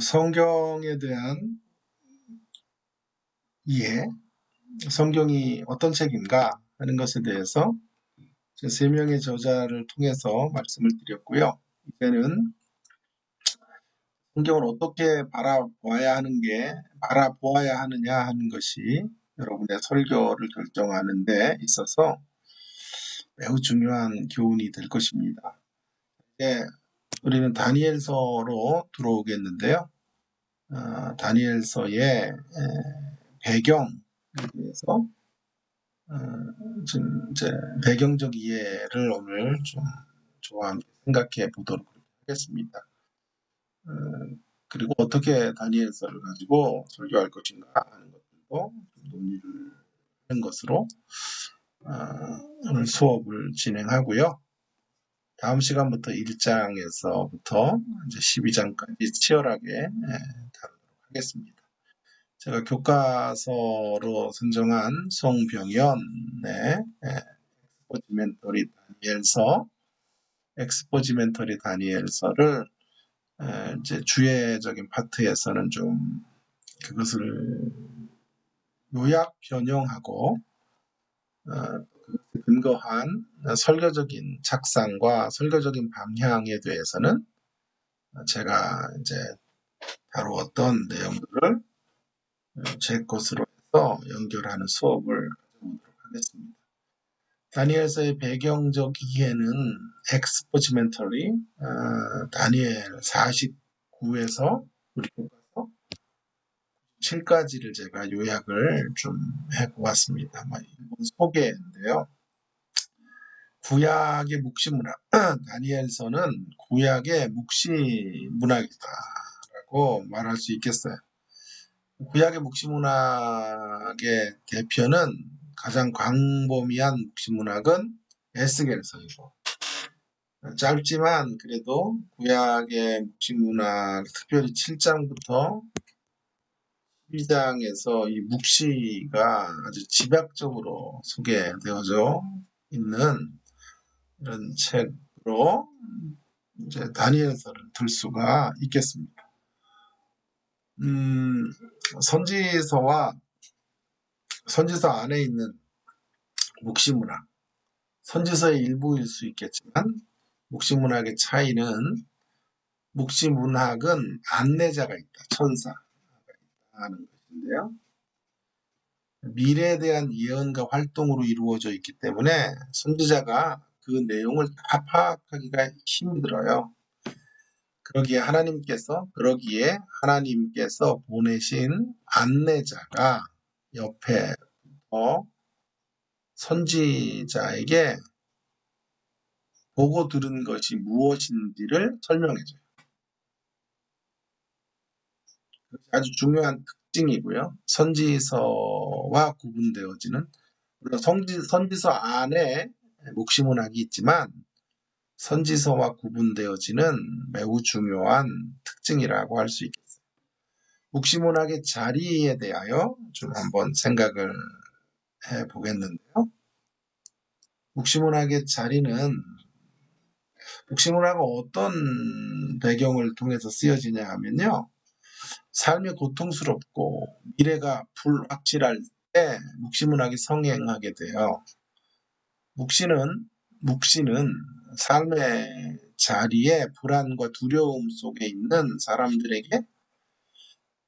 성경에 대한 이해, 성경이 어떤 책인가 하는 것에 대해서 제 3명의 저자를 통해서 말씀을 드렸고요. 이제는 성경을 어떻게 바라보아야 하느냐 하는 것이 여러분의 설교를 결정하는 데 있어서 매우 중요한 교훈이 될 것입니다. 이제 우리는 다니엘서로 들어오겠는데요. 다니엘서의 배경에 대해서 지금 이제 배경적 이해를 오늘 좀 저와 함께 생각해 보도록 하겠습니다. 그리고 어떻게 다니엘서를 가지고 설교할 것인가 하는 것들도 논의를 하는 것으로 오늘 수업을 진행하고요. 다음 시간부터 1장에서부터 이제 12장까지 치열하게 다루도록 하겠습니다. 제가 교과서로 선정한 송병연의 엑스포지멘터리 다니엘서를 이제 주예적인 파트에서는 좀 그것을 요약 변형하고 근거한 설교적인 작상과 설교적인 방향에 대해서는 제가 이제 다루었던 내용들을 제 것으로 해서 연결하는 수업을 가져보도록 하겠습니다. 다니엘서의 배경적 이해는 엑스포지멘터리 다니엘 49에서 우리 교과서 7까지를 제가 요약을 좀 해보았습니다. 소개인데요. 구약의 묵시문학, 다니엘서는 구약의 묵시문학이다라고 말할 수 있겠어요. 구약의 묵시문학의 대표는 가장 광범위한 묵시문학은 에스겔서이고 짧지만 그래도 구약의 묵시문학 특별히 7장부터 12장에서 이 묵시가 아주 집약적으로 소개되어져 있는 이런 책으로 이제 다니엘서를 들 수가 있겠습니다. 선지서 안에 있는 묵시문학, 선지서의 일부일 수 있겠지만 묵시문학의 차이는 묵시문학은 안내자가 있다, 천사가 있다 하는 것인데요. 미래에 대한 예언과 활동으로 이루어져 있기 때문에 선지자가 그 내용을 다 파악하기가 힘이 들어요. 그러기에 하나님께서 보내신 안내자가 옆에 선지자에게 보고 들은 것이 무엇인지를 설명해줘요. 아주 중요한 특징이고요. 선지서와 구분되어지는, 물론 선지서 안에 묵시문학이 있지만 선지서와 구분되어지는 매우 중요한 특징이라고 할 수 있겠습니다. 묵시문학의 자리에 대하여 좀 한번 생각을 해보겠는데요. 묵시문학의 자리는 묵시문학은 어떤 배경을 통해서 쓰여지냐 하면요. 삶이 고통스럽고 미래가 불확실할 때 묵시문학이 성행하게 돼요. 묵시는 삶의 자리에 불안과 두려움 속에 있는 사람들에게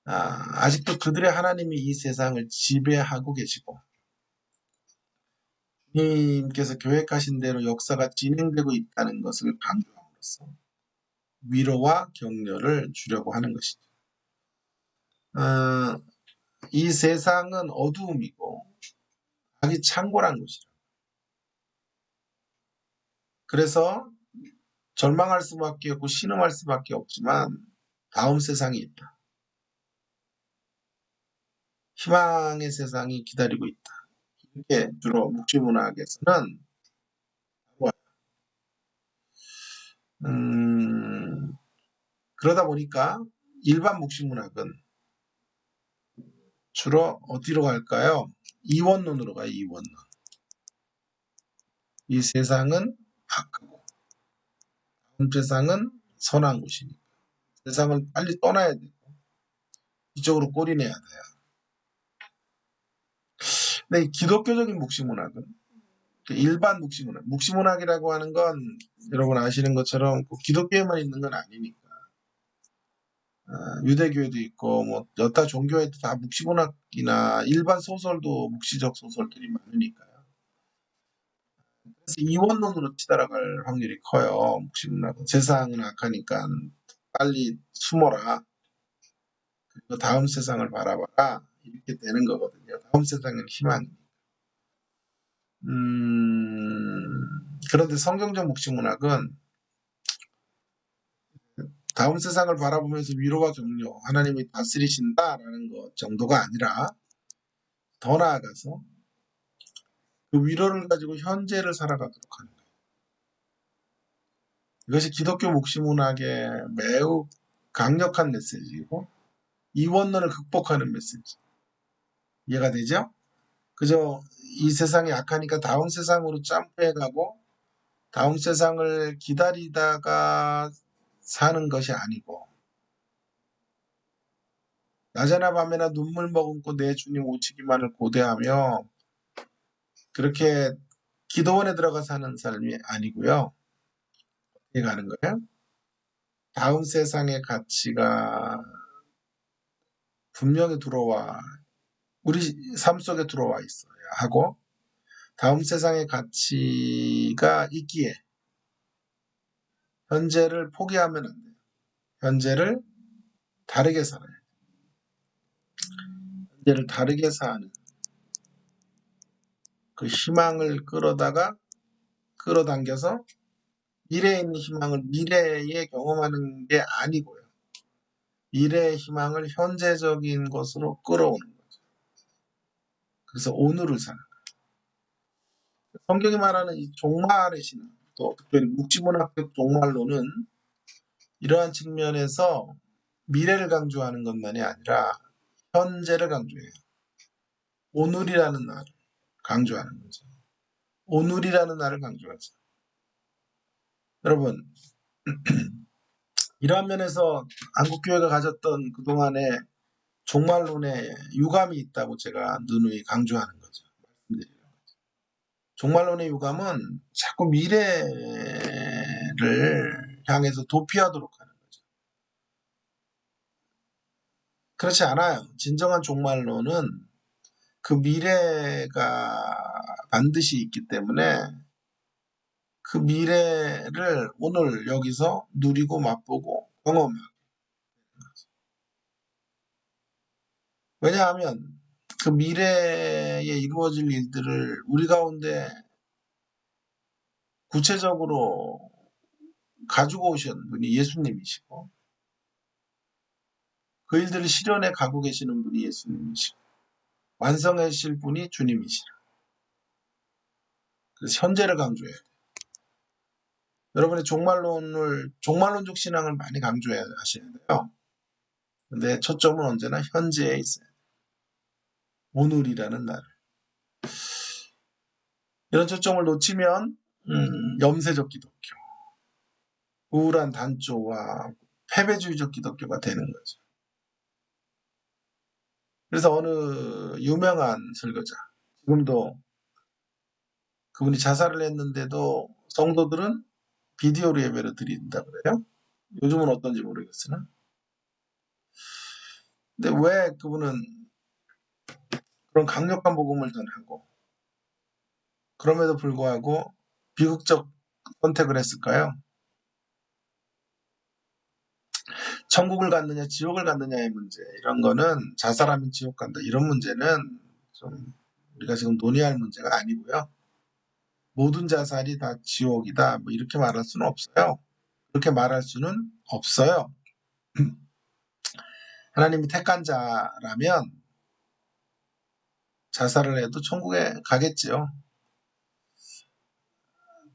아직도 그들의 하나님이 이 세상을 지배하고 계시고 주님께서 계획하신 대로 역사가 진행되고 있다는 것을 강조함으로써 위로와 격려를 주려고 하는 것이죠. 이 세상은 어두움이고 악이 창궐한 곳이라. 그래서 절망할 수밖에 없고 신음할 수밖에 없지만 다음 세상이 있다. 희망의 세상이 기다리고 있다. 이렇게 주로 묵시문학에서는 그러다 보니까 일반 묵시문학은 주로 어디로 갈까요? 이원론으로 가요. 이원론. 이 세상은 악하고 다음 세상은 선한 곳이니까 세상을 빨리 떠나야 되고 이쪽으로 꼬리 내야 돼요. 근데 이 기독교적인 묵시문학은 일반 묵시문학, 묵시문학이라고 하는 건 여러분 아시는 것처럼 꼭 기독교에만 있는 건 아니니까. 유대교에도 있고 뭐 여타 종교에도 다 묵시문학이나 일반 소설도 묵시적 소설들이 많으니까요. 그래서 이원론으로 치달아갈 확률이 커요. 묵시문학은 세상은 악하니까 빨리 숨어라. 그리고 다음 세상을 바라봐라. 이렇게 되는 거거든요. 다음 세상은 희망이. 그런데 성경적 묵시문학은 다음 세상을 바라보면서 위로와 격려, 하나님이 다스리신다라는 것 정도가 아니라 더 나아가서 그 위로를 가지고 현재를 살아가도록 하는 거예요. 이것이 기독교 묵시문학의 매우 강력한 메시지이고 이원론을 극복하는 메시지. 이해가 되죠? 그저 이 세상이 악하니까 다음 세상으로 점프해가고 다음 세상을 기다리다가 사는 것이 아니고 낮에나 밤에나 눈물 머금고 내 주님 오시기만을 고대하며 그렇게 기도원에 들어가 사는 삶이 아니고요. 어떻게 가는 거예요? 다음 세상의 가치가 분명히 들어와 우리 삶 속에 들어와 있어야 하고 다음 세상의 가치가 있기에 현재를 포기하면 안 돼요. 현재를 다르게 살아요. 현재를 다르게 사는 그 희망을 끌어당겨서 미래에 있는 희망을 미래에 경험하는 게 아니고요. 미래의 희망을 현재적인 것으로 끌어오는 거죠. 그래서 오늘을 사는 거예요. 성경이 말하는 이 종말의 신앙, 또 특별히 묵시문학적 종말론은 이러한 측면에서 미래를 강조하는 것만이 아니라 현재를 강조해요. 오늘이라는 날을 강조하는 거죠. 오늘이라는 날을 강조하죠. 여러분, 이러한 면에서 한국교회가 가졌던 그동안의 종말론에 유감이 있다고 제가 누누이 강조하는 거죠. 종말론의 유감은 자꾸 미래를 향해서 도피하도록 하는 거죠. 그렇지 않아요. 진정한 종말론은 그 미래가 반드시 있기 때문에 그 미래를 오늘 여기서 누리고 맛보고 경험하는 거죠. 왜냐하면 그 미래에 이루어질 일들을 우리 가운데 구체적으로 가지고 오신 분이 예수님이시고 그 일들을 실현해 가고 계시는 분이 예수님이시고 완성하실 분이 주님이시라. 그래서 현재를 강조해야 돼요. 여러분의 종말론적 신앙을 많이 강조해야 하셔야 돼요. 근데 초점은 언제나 현재에 있어요. 오늘이라는 날. 이런 초점을 놓치면 염세적 기독교, 우울한 단조와 패배주의적 기독교가 되는 거죠. 그래서 어느 유명한 설교자, 지금도 그분이 자살을 했는데도 성도들은 비디오로 예배를 드린다 그래요. 요즘은 어떤지 모르겠으나. 근데 왜 그분은 그런 강력한 복음을 전하고 그럼에도 불구하고 비극적 선택을 했을까요? 천국을 갔느냐 지옥을 갔느냐의 문제 이런 거는 자살하면 지옥 간다 이런 문제는 좀 우리가 지금 논의할 문제가 아니고요. 모든 자살이 다 지옥이다 뭐 이렇게 말할 수는 없어요. 그렇게 말할 수는 없어요. 하나님이 택한 자라면 자살을 해도 천국에 가겠지요.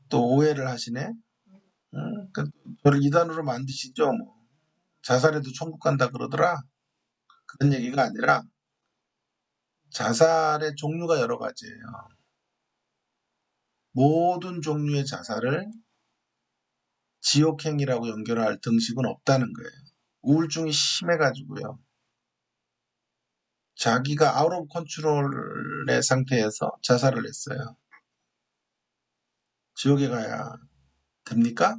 또 오해를 하시네. 저를 이단으로 만드시죠. 뭐. 자살해도 천국 간다 그러더라. 그런 얘기가 아니라 자살의 종류가 여러 가지예요. 모든 종류의 자살을 지옥행이라고 연결할 등식은 없다는 거예요. 우울증이 심해가지고요. 자기가 아웃 오브 컨트롤의 상태에서 자살을 했어요. 지옥에 가야 됩니까?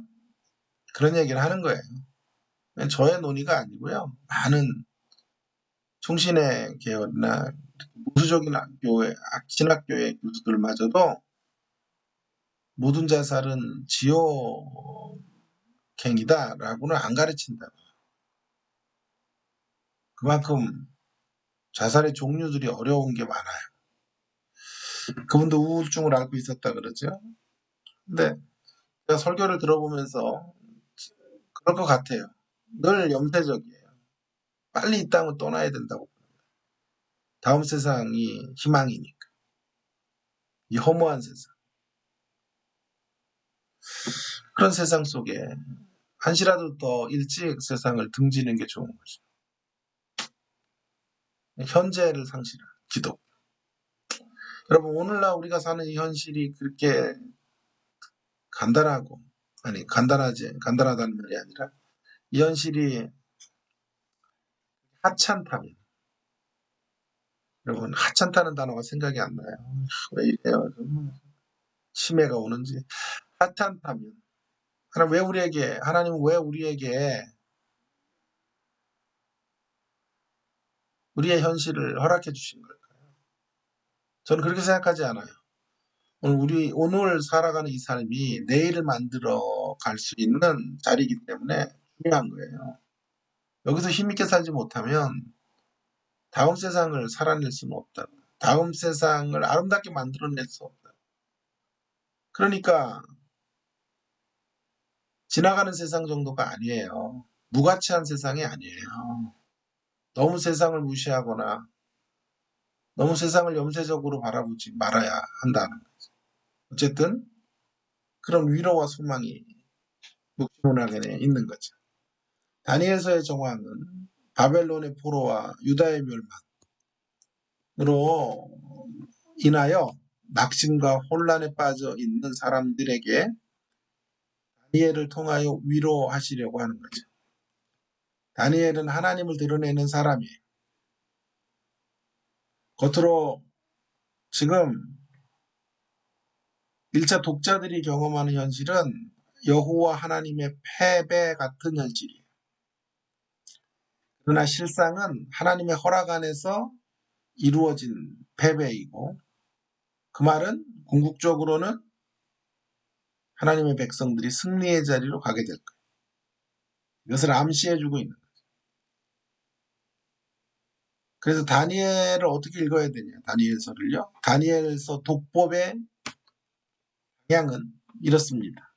그런 얘기를 하는 거예요. 저의 논의가 아니고요. 많은 충신의 계열이나 보수적인 교회, 신학교의 교수들마저도 모든 자살은 지옥행이다라고는 안 가르친다. 그만큼 자살의 종류들이 어려운 게 많아요. 그분도 우울증을 앓고 있었다 그러죠. 근데 제가 설교를 들어보면서 그럴 것 같아요. 늘 염세적이에요. 빨리 이 땅을 떠나야 된다고. 다음 세상이 희망이니까. 이 허무한 세상. 그런 세상 속에 한시라도 더 일찍 세상을 등지는 게 좋은 거죠. 현재를 상실한 기도. 여러분, 오늘날 우리가 사는 이 현실이 그렇게 간단하고, 아니, 간단하다는 말이 아니라, 이 현실이 하찮다면, 여러분, 하찮다는 단어가 생각이 안 나요. 왜 이래요? 치매가 오는지. 하찮다면, 하나님은 왜 우리에게 우리의 현실을 허락해 주신 걸까요? 저는 그렇게 생각하지 않아요. 오늘 살아가는 이 삶이 내일을 만들어 갈 수 있는 자리이기 때문에 중요한 거예요. 여기서 힘있게 살지 못하면 다음 세상을 살아낼 수는 없다. 다음 세상을 아름답게 만들어낼 수 없다. 그러니까 지나가는 세상 정도가 아니에요. 무가치한 세상이 아니에요. 너무 세상을 무시하거나 너무 세상을 염세적으로 바라보지 말아야 한다는 거죠. 어쨌든 그런 위로와 소망이 묵시문학에 있는 거죠. 다니엘서의 정황은 바벨론의 포로와 유다의 멸망으로 인하여 낙심과 혼란에 빠져 있는 사람들에게 다니엘을 통하여 위로하시려고 하는 거죠. 다니엘은 하나님을 드러내는 사람이에요. 겉으로 지금 1차 독자들이 경험하는 현실은 여호와 하나님의 패배 같은 현실이에요. 그러나 실상은 하나님의 허락 안에서 이루어진 패배이고, 그 말은 궁극적으로는 하나님의 백성들이 승리의 자리로 가게 될 거예요. 이것을 암시해주고 있는 거예요. 그래서 다니엘을 어떻게 읽어야 되냐? 다니엘서를요. 다니엘서 독법의 방향은 이렇습니다.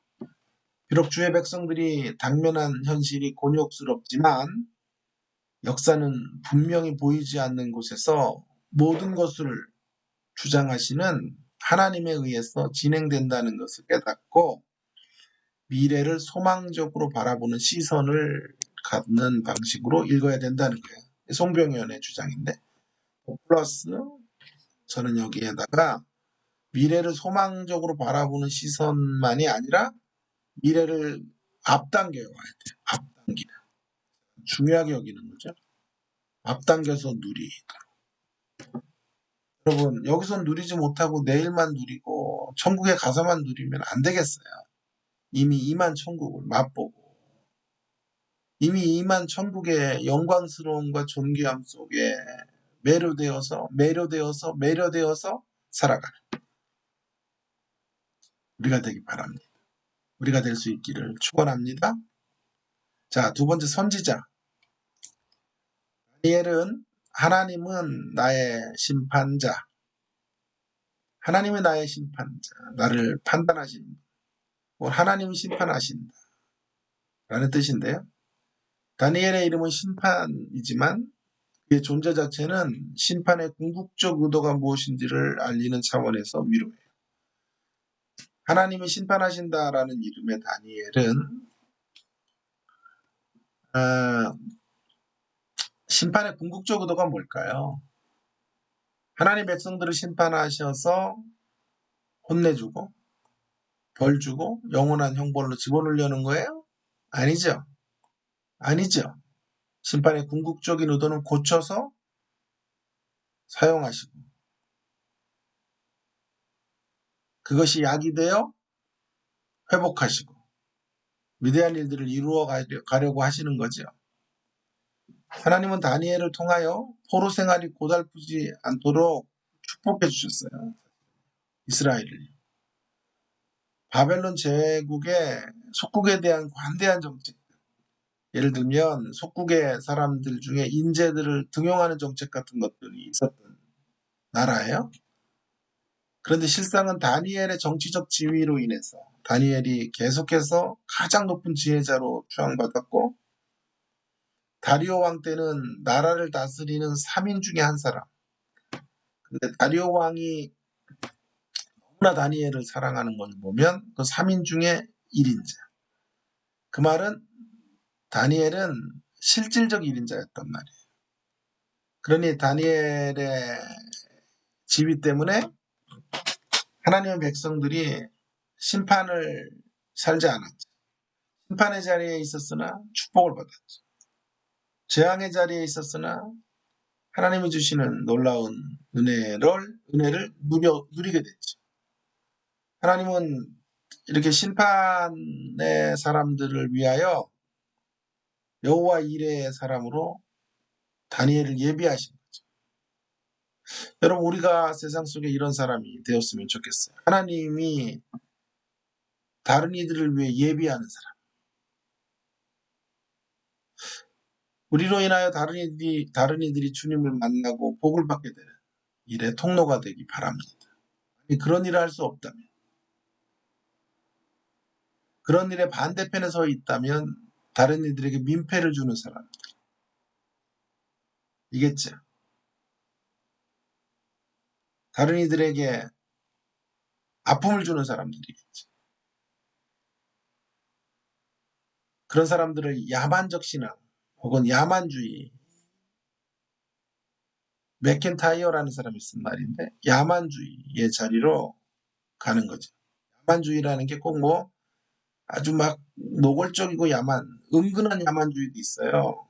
비록 주의 백성들이 당면한 현실이 곤욕스럽지만 역사는 분명히 보이지 않는 곳에서 모든 것을 주장하시는 하나님에 의해서 진행된다는 것을 깨닫고 미래를 소망적으로 바라보는 시선을 갖는 방식으로 읽어야 된다는 거예요. 송병현의 주장인데, 플러스 저는 여기에다가 미래를 소망적으로 바라보는 시선만이 아니라 미래를 앞당겨야 돼요. 앞당기는. 중요하게 여기는 거죠. 앞당겨서 누리도록. 여러분, 여기서 누리지 못하고 내일만 누리고 천국에 가서만 누리면 안 되겠어요. 이미 임한 천국을 맛보고 이미 임한 천국의 영광스러움과 존귀함 속에 매료되어서 살아가는 우리가 되기 바랍니다. 우리가 될 수 있기를 축원합니다. 자, 두 번째 선지자. 다니엘은 하나님은 나의 심판자. 하나님은 나의 심판자. 나를 판단하신 분. 하나님은 심판하신다. 라는 뜻인데요. 다니엘의 이름은 심판이지만 그의 존재 자체는 심판의 궁극적 의도가 무엇인지를 알리는 차원에서 위로해요. 하나님이 심판하신다라는 이름의 다니엘은 심판의 궁극적 의도가 뭘까요? 하나님 백성들을 심판하셔서 혼내주고 벌 주고 영원한 형벌로 집어넣으려는 거예요? 아니죠. 아니죠. 심판의 궁극적인 의도는 고쳐서 사용하시고 그것이 약이 되어 회복하시고 위대한 일들을 이루어 가려고 하시는 거죠. 하나님은 다니엘을 통하여 포로 생활이 고달프지 않도록 축복해 주셨어요. 이스라엘을. 바벨론 제국의 속국에 대한 관대한 정책. 예를 들면 속국의 사람들 중에 인재들을 등용하는 정책 같은 것들이 있었던 나라예요. 그런데 실상은 다니엘의 정치적 지위로 인해서 다니엘이 계속해서 가장 높은 지혜자로 추앙받았고 다리오 왕 때는 나라를 다스리는 3인 중에 한 사람. 근데 다리오 왕이 너무나 다니엘을 사랑하는 걸 보면 그 3인 중에 1인자. 그 말은 다니엘은 실질적 1인자였단 말이에요. 그러니 다니엘의 지위 때문에 하나님의 백성들이 심판을 살지 않았죠. 심판의 자리에 있었으나 축복을 받았죠. 재앙의 자리에 있었으나 하나님이 주시는 놀라운 은혜를 누리게 됐죠. 하나님은 이렇게 심판의 사람들을 위하여 여호와 이레의 사람으로 다니엘을 예비하신 거죠. 여러분 우리가 세상 속에 이런 사람이 되었으면 좋겠어요. 하나님이 다른 이들을 위해 예비하는 사람. 우리로 인하여 다른 이들이 주님을 만나고 복을 받게 되는 일의 통로가 되기 바랍니다. 그런 일을 할 수 없다면, 그런 일의 반대편에 서 있다면 다른 이들에게 민폐를 주는 사람 이겠죠. 다른 이들에게 아픔을 주는 사람들이겠죠. 그런 사람들을 야만적 신앙 혹은 야만주의, 맥켄타이어라는 사람이 쓴 말인데 야만주의의 자리로 가는 거죠. 야만주의라는 게 꼭 뭐 아주 막 노골적이고 은근한 야만주의도 있어요.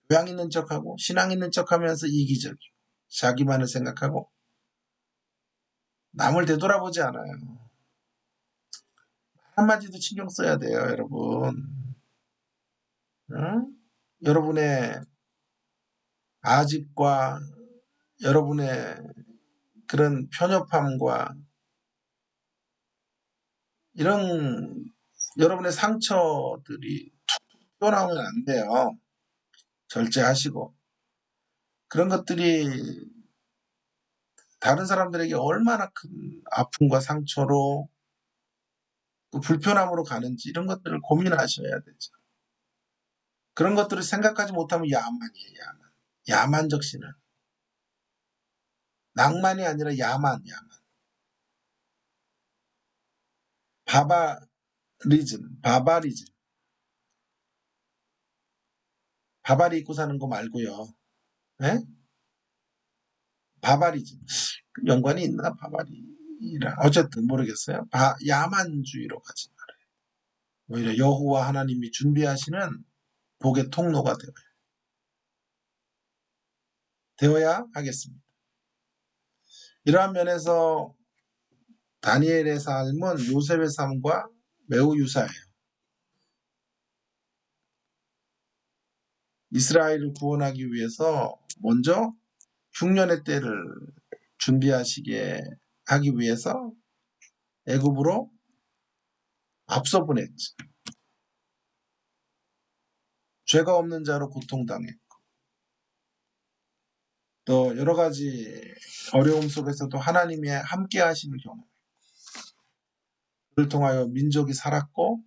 교양 있는 척하고 신앙 있는 척하면서 이기적이고 자기만을 생각하고 남을 되돌아보지 않아요. 한마디도 신경 써야 돼요, 여러분. 응? 여러분의 아집과 여러분의 그런 편협함과 이런 여러분의 상처들이 튀어나오면 안 돼요. 절제하시고. 그런 것들이 다른 사람들에게 얼마나 큰 아픔과 상처로 또 불편함으로 가는지 이런 것들을 고민하셔야 되죠. 그런 것들을 생각하지 못하면 야만이에요, 야만. 야만적 신앙. 낭만이 아니라 야만. 바바리즘. 바바리 입고 사는 거 말고요. 예? 바바리즘. 연관이 있나, 바바리랑. 어쨌든 모르겠어요. 야만주의로 가지 말아요. 오히려 여호와 하나님이 준비하시는 복의 통로가 되어야 하겠습니다. 이러한 면에서 다니엘의 삶은 요셉의 삶과 매우 유사해요. 이스라엘을 구원하기 위해서 먼저 흉년의 때를 준비하시게 하기 위해서 애굽으로 앞서 보냈지. 죄가 없는 자로 고통당했고 또 여러 가지 어려움 속에서도 하나님의 함께 하심을 경험했고 그를 통하여 민족이 살았고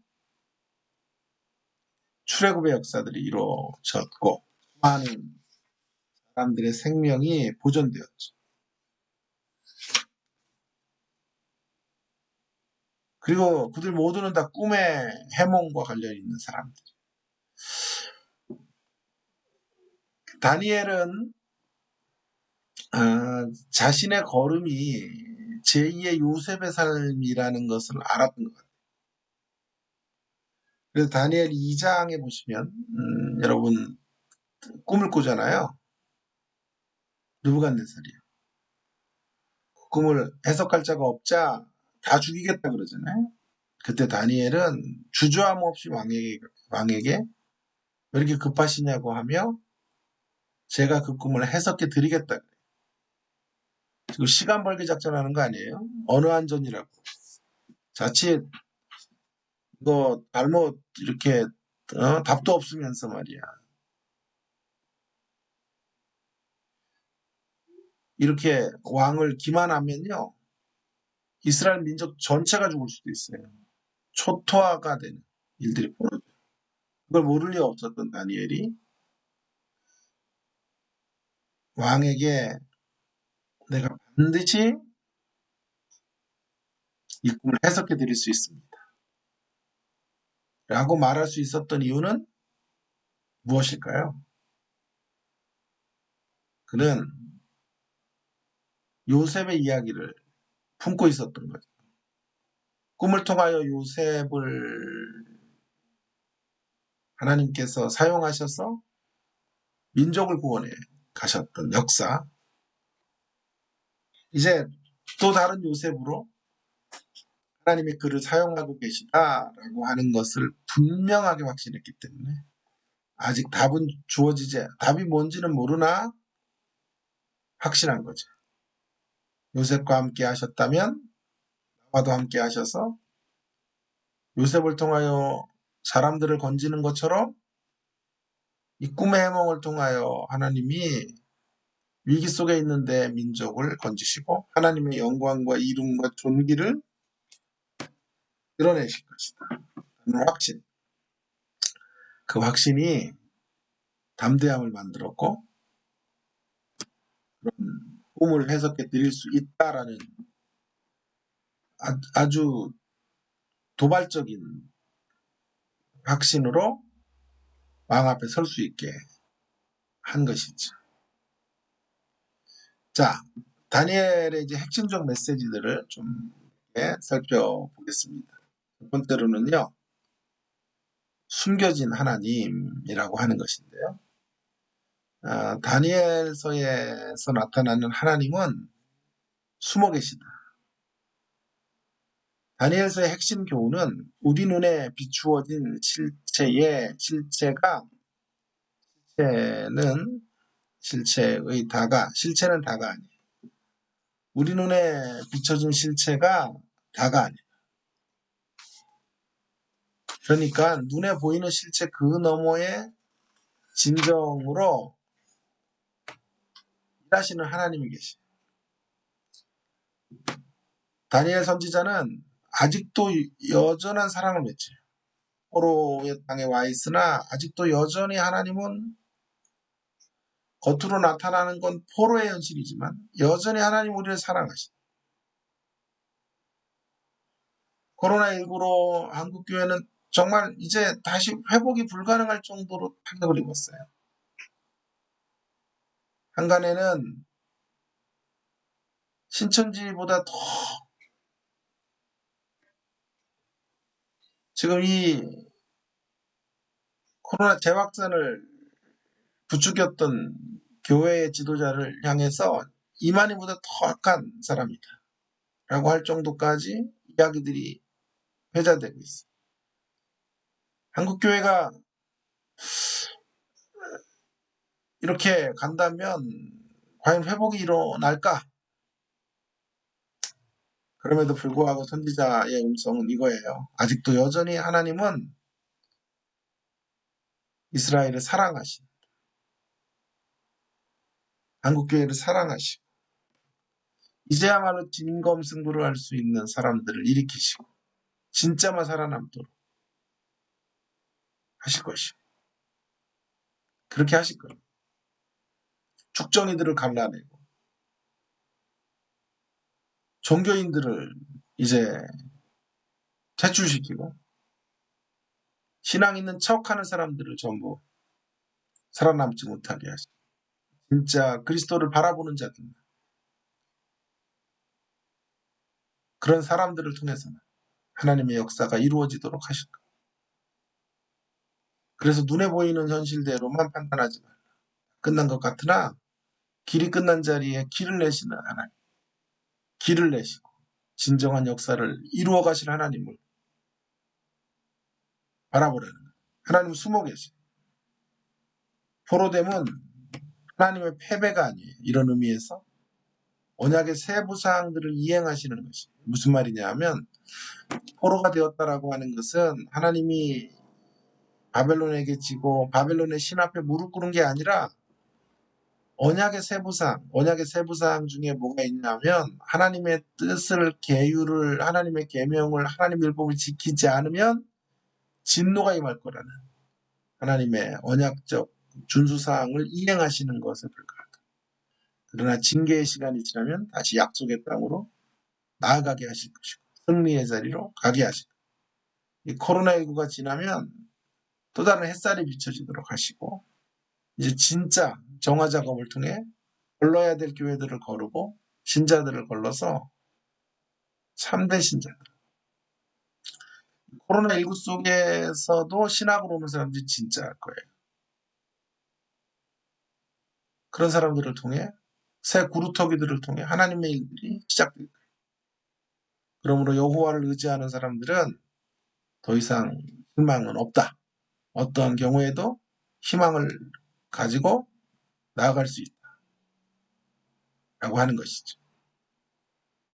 출애굽의 역사들이 이루어졌고 많은 사람들의 생명이 보존되었죠. 그리고 그들 모두는 다 꿈의 해몽과 관련이 있는 사람들. 다니엘은 자신의 걸음이 제2의 요셉의 삶이라는 것을 알았던 것 같아요. 그래서 다니엘 2장에 보시면 여러분 꿈을 꾸잖아요. 느부갓네살이요. 꿈을 해석할 자가 없자 다 죽이겠다 그러잖아요. 그때 다니엘은 주저함 없이 왕에게 왜 이렇게 급하시냐고 하며 제가 그 꿈을 해석해 드리겠다. 지금 시간 벌기 작전하는 거 아니에요? 어느 안전이라고. 자칫 이거 잘못 이렇게 답도 없으면서 말이야. 이렇게 왕을 기만하면요. 이스라엘 민족 전체가 죽을 수도 있어요. 초토화가 되는 일들이 벌어져요. 그걸 모를 리 없었던 다니엘이 왕에게 내가 반드시 이 꿈을 해석해 드릴 수 있습니다. 라고 말할 수 있었던 이유는 무엇일까요? 그는 요셉의 이야기를 품고 있었던 거죠. 꿈을 통하여 요셉을 하나님께서 사용하셔서 민족을 구원해 가셨던 역사. 이제 또 다른 요셉으로 하나님의 그를 사용하고 계시다라고 하는 것을 분명하게 확신했기 때문에 아직 답은 답이 뭔지는 모르나 확신한 거죠. 요셉과 함께 하셨다면 나와도 함께 하셔서 요셉을 통하여 사람들을 건지는 것처럼 이 꿈의 해몽을 통하여 하나님이 위기 속에 있는데 민족을 건지시고 하나님의 영광과 이름과 존귀를 드러내실 것이다. 하는 확신. 그 확신이 담대함을 만들었고 그런 꿈을 해석해 드릴 수 있다라는 아주 도발적인 확신으로 왕 앞에 설 수 있게 한 것이죠. 자, 다니엘의 이제 핵심적 메시지들을 좀 살펴보겠습니다. 첫 번째로는요, 숨겨진 하나님이라고 하는 것인데요. 다니엘서에서 나타나는 하나님은 숨어 계시다. 다니엘서의 핵심 교훈은 우리 눈에 비추어진 실체는 다가 아니에요. 우리 눈에 비춰진 실체가 다가 아니에요. 그러니까 눈에 보이는 실체 그 너머에 진정으로 일하시는 하나님이 계시죠. 다니엘 선지자는 아직도 여전한 사랑을 맺죠. 포로의 땅에 와 있으나 아직도 여전히 하나님은 겉으로 나타나는 건 포로의 현실이지만 여전히 하나님 우리를 사랑하시죠. 코로나19로 한국교회는 정말 이제 다시 회복이 불가능할 정도로 타격을 입었어요. 한간에는 신천지보다 더 지금 이 코로나 재확산을 부추겼던 교회의 지도자를 향해서 이만희보다 더 악한 사람이다 라고 할 정도까지 이야기들이 회자되고 있어요. 한국교회가 이렇게 간다면 과연 회복이 일어날까? 그럼에도 불구하고 선지자의 음성은 이거예요. 아직도 여전히 하나님은 이스라엘을 사랑하시고 한국교회를 사랑하시고 이제야말로 진검승부를 할 수 있는 사람들을 일으키시고 진짜만 살아남도록 하실 것이고 그렇게 하실 거예요. 축정이들을 갈라내고 종교인들을 이제 퇴출시키고 신앙 있는 척하는 사람들을 전부 살아남지 못하게 하시고 진짜 그리스도를 바라보는 자들 그런 사람들을 통해서는 하나님의 역사가 이루어지도록 하실 거예요. 그래서 눈에 보이는 현실대로만 판단하지 말라. 끝난 것 같으나 길이 끝난 자리에 길을 내시는 하나님. 길을 내시고 진정한 역사를 이루어 가실 하나님을 바라보라는 거예요. 하나님은 숨어 계세요. 포로됨은 하나님의 패배가 아니에요. 이런 의미에서 언약의 세부 사항들을 이행하시는 것이 무슨 말이냐 하면 포로가 되었다라고 하는 것은 하나님이 바벨론에게 지고 바벨론의 신 앞에 무릎 꿇은 게 아니라 언약의 세부사항 중에 뭐가 있냐면 하나님의 뜻을 계율을 하나님의 계명을 하나님 율법을 지키지 않으면 진노가 임할 거라는 하나님의 언약적 준수사항을 이행하시는 것에 불과하다. 그러나 징계의 시간이 지나면 다시 약속의 땅으로 나아가게 하실 것이고 승리의 자리로 가게 하실 것이고 이 코로나19가 지나면 또 다른 햇살이 비춰지도록 하시고 이제 진짜 정화 작업을 통해 걸러야 될 교회들을 거르고 신자들을 걸러서 참된 신자들. 코로나19 속에서도 신학으로 오는 사람들이 진짜일 거예요. 그런 사람들을 통해 새 구루터기들을 통해 하나님의 일들이 시작될 거예요. 그러므로 여호와를 의지하는 사람들은 더 이상 희망은 없다. 어떠한 경우에도 희망을 가지고 나아갈 수 있다라고 하는 것이죠.